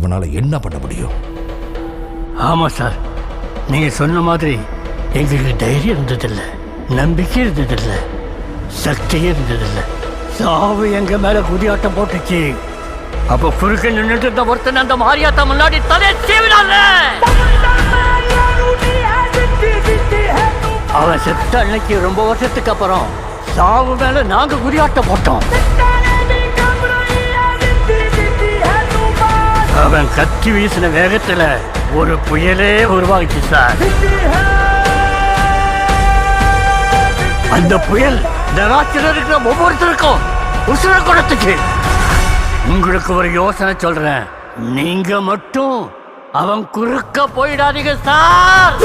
இவனால என்ன பண்ண முடியும்? ஆமா சார், நீங்க சொன்ன மாதிரி எங்களுக்கு தைரியம் இருந்ததில்லை, நம்பிக்கை இருந்ததில்லை, சக்தியே இருந்ததில்லை. சாவு எங்க மேல குதியாட்டம் போட்டுச்சு. அப்ப குறுக்க நின்றுட்டு இருந்த ஒருத்தன் அந்த மாரியாத்தா முன்னாடி தலையை சீவினால. அவன் செத்த அன்னைக்கு ரொம்ப வருஷத்துக்கு அப்புறம் சாவு மேல நாங்க குதியாட்டம் போட்டோம். அவன் கத்தி வீசின வேகத்துல ஒரு புயலே உருவாகிச்சு சார். அந்த புயல் நராட்சியில் இருக்கிற ஒவ்வொருத்தருக்கும் உசுர குடத்துக்கு. உங்களுக்கு ஒரு யோசனை சொல்றேன், நீங்க மட்டும் அவன் குறுக்க போயிடாதீங்க சார்.